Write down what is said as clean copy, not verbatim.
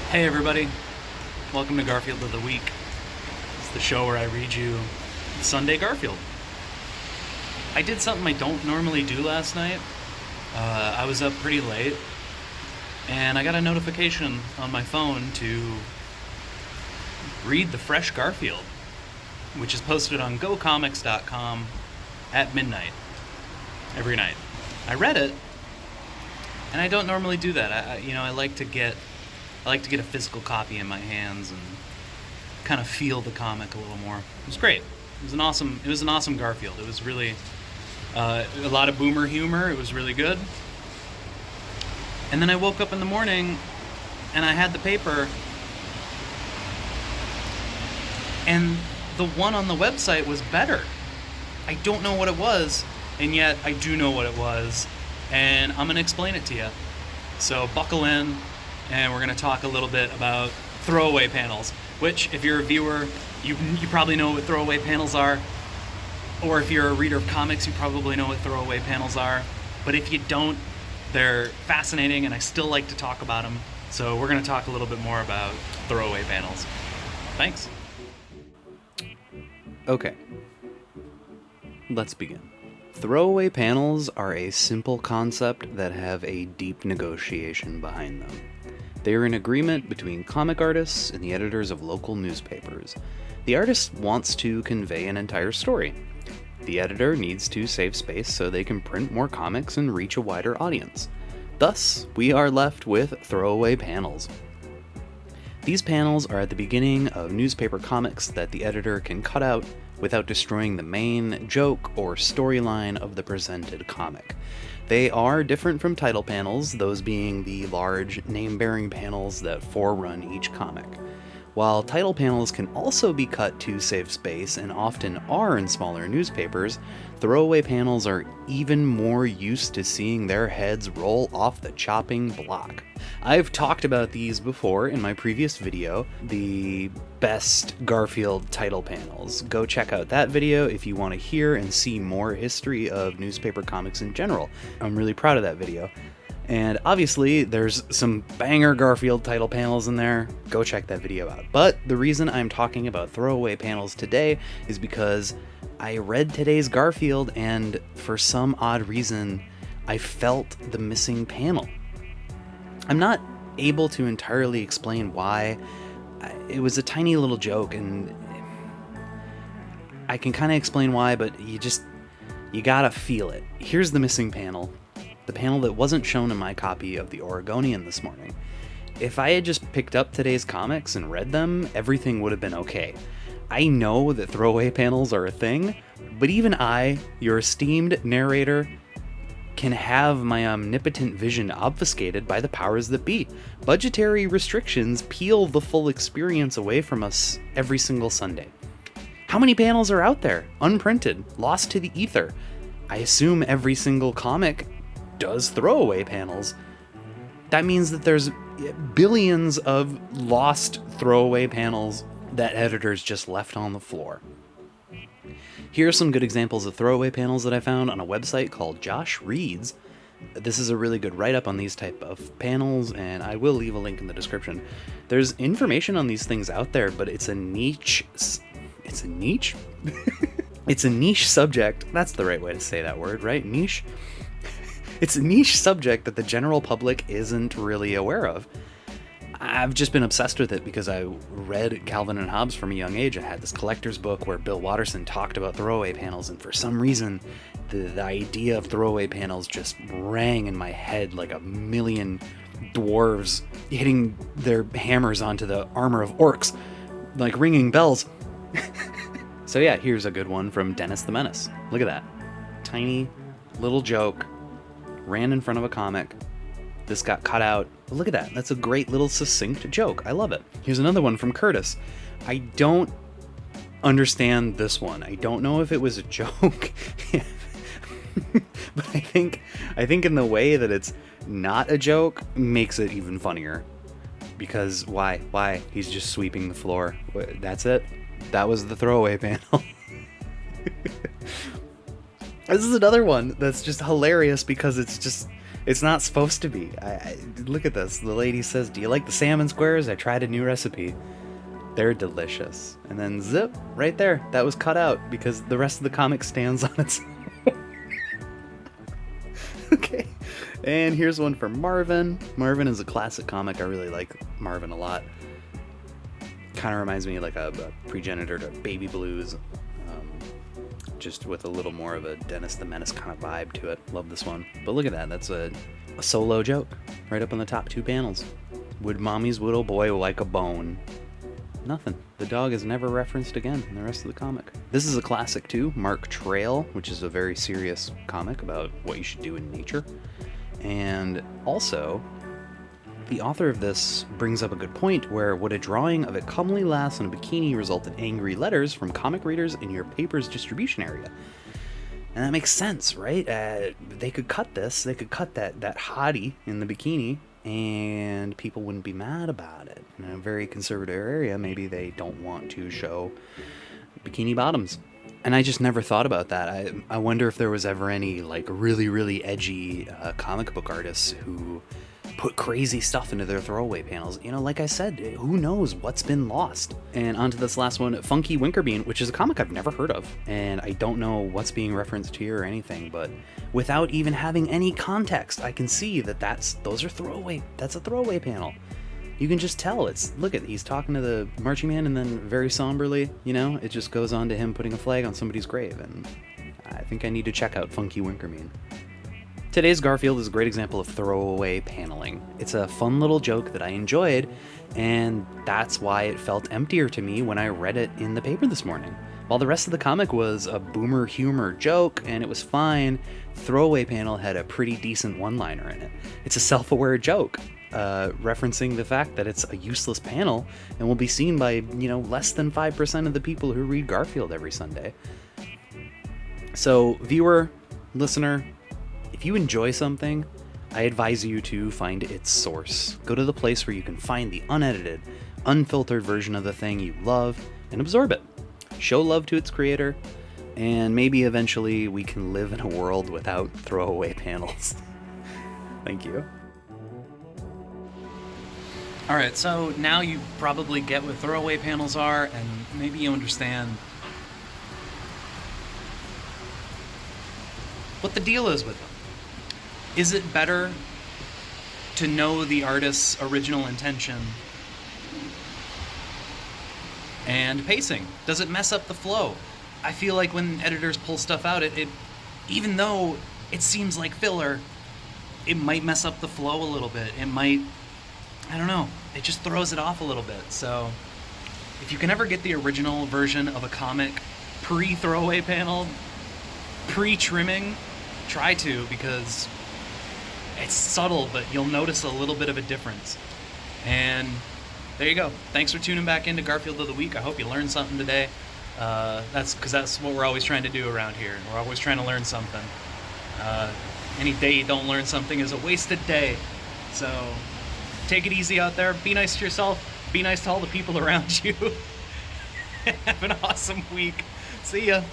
Hey everybody, welcome to Garfield of the Week. It's the show where I read you Sunday Garfield. I did something I don't normally do last night. I was up pretty late, and I got a notification on my phone to read the fresh Garfield, which is posted on gocomics.com at midnight every night. I read it, and I don't normally do that. I like to get a physical copy in my hands and kind of feel the comic a little more. It was great. It was an awesome Garfield. It was really a lot of boomer humor. It was really good. And then I woke up in the morning and I had the paper, and the one on the website was better. I don't know what it was, and yet I do know what it was, and I'm going to explain it to you. So buckle in, and we're going to talk a little bit about throwaway panels, which, if you're a viewer, you probably know what throwaway panels are, or if you're a reader of comics, you probably know what throwaway panels are. But if you don't, they're fascinating, and I still like to talk about them. So we're going to talk a little bit more about throwaway panels. Thanks. Okay, let's begin. Throwaway panels are a simple concept that have a deep negotiation behind them. They are an agreement between comic artists and the editors of local newspapers. The artist wants to convey an entire story. The editor needs to save space so they can print more comics and reach a wider audience. Thus, we are left with throwaway panels. These panels are at the beginning of newspaper comics that the editor can cut out without destroying the main joke or storyline of the presented comic. They are different from title panels, those being the large, name-bearing panels that forerun each comic. While title panels can also be cut to save space, and often are in smaller newspapers, throwaway panels are even more used to seeing their heads roll off the chopping block. I've talked about these before in my previous video, the best Garfield title panels. Go check out that video if you want to hear and see more history of newspaper comics in general. I'm really proud of that video. And obviously, there's some banger Garfield title panels in there. Go check that video out. But the reason I'm talking about throwaway panels today is because I read today's Garfield, and for some odd reason, I felt the missing panel. I'm not able to entirely explain why. It was a tiny little joke, and I can kind of explain why, but you gotta feel it. Here's the missing panel. The panel that wasn't shown in my copy of The Oregonian this morning. If I had just picked up today's comics and read them, everything would have been okay. I know that throwaway panels are a thing, but even I, your esteemed narrator, can have my omnipotent vision obfuscated by the powers that be. Budgetary restrictions peel the full experience away from us every single Sunday. How many panels are out there, unprinted, lost to the ether? I assume every single comic does throwaway panels. That means that there's billions of lost throwaway panels that editors just left on the floor. Here are some good examples of throwaway panels that I found on a website called Josh Reads. This is a really good write-up on these type of panels, and I will leave a link in the description. There's information on these things out there, but it's a niche. It's a niche? It's a niche subject. That's the right way to say that word, right? Niche? It's a niche subject that the general public isn't really aware of. I've just been obsessed with it because I read Calvin and Hobbes from a young age. I had this collector's book where Bill Watterson talked about throwaway panels, and for some reason, the idea of throwaway panels just rang in my head like a million dwarves hitting their hammers onto the armor of orcs, like ringing bells. So yeah, here's a good one from Dennis the Menace. Look at that. Tiny little joke. Ran in front of a comic. This got cut out. But look at that. That's a great little succinct joke. I love it. Here's another one from Curtis. I don't understand this one. I don't know if it was a joke. But I think in the way that it's not a joke makes it even funnier. Because why? He's just sweeping the floor. That's it? That was the throwaway panel. This is another one that's just hilarious because it's It's not supposed to be. Look at this. The lady says, "Do you like the salmon squares? I tried a new recipe. They're delicious." And then zip, right there. That was cut out because the rest of the comic stands on its own. Okay. And here's one for Marvin. Marvin is a classic comic. I really like Marvin a lot. Kind of reminds me of like a progenitor to Baby Blues. Just with a little more of a Dennis the Menace kind of vibe to it. Love this one. But look at that. That's a solo joke right up on the top 2 panels. Would mommy's little boy like a bone? Nothing. The dog is never referenced again in the rest of the comic. This is a classic too, Mark Trail, which is a very serious comic about what you should do in nature. And also, the author of this brings up a good point where would a drawing of a comely lass in a bikini result in angry letters from comic readers in your paper's distribution area? And that makes sense, right? They could cut this. They could cut that hottie in the bikini, and people wouldn't be mad about it. In a very conservative area, maybe they don't want to show bikini bottoms. And I just never thought about that. I wonder if there was ever any like really, really edgy comic book artists who put crazy stuff into their throwaway panels. You know, like I said, who knows what's been lost? And onto this last one, Funky Winkerbean, which is a comic I've never heard of, and I don't know what's being referenced here or anything, but without even having any context, I can see that that's a throwaway panel. You can just tell. Look at, he's talking to the marching man, and then very somberly, you know, it just goes on to him putting a flag on somebody's grave, and I think I need to check out Funky Winkerbean. Today's Garfield is a great example of throwaway paneling. It's a fun little joke that I enjoyed, and that's why it felt emptier to me when I read it in the paper this morning. While the rest of the comic was a boomer humor joke, and it was fine, throwaway panel had a pretty decent one-liner in it. It's a self-aware joke, referencing the fact that it's a useless panel and will be seen by, less than 5% of the people who read Garfield every Sunday. So, viewer, listener, if you enjoy something, I advise you to find its source. Go to the place where you can find the unedited, unfiltered version of the thing you love and absorb it. Show love to its creator, and maybe eventually we can live in a world without throwaway panels. Thank you. Alright, so now you probably get what throwaway panels are, and maybe you understand what the deal is with them. Is it better to know the artist's original intention and pacing? Does it mess up the flow? I feel like when editors pull stuff out, it even though it seems like filler, it might mess up the flow a little bit. It might, I don't know, it just throws it off a little bit. So if you can ever get the original version of a comic pre-throwaway panel, pre-trimming, try to, because it's subtle, but you'll notice a little bit of a difference. And there you go. Thanks for tuning back into Garfield of the Week. I hope you learned something today. That's what we're always trying to do around here. We're always trying to learn something. Any day you don't learn something is a wasted day. So take it easy out there. Be nice to yourself. Be nice to all the people around you. Have an awesome week. See ya.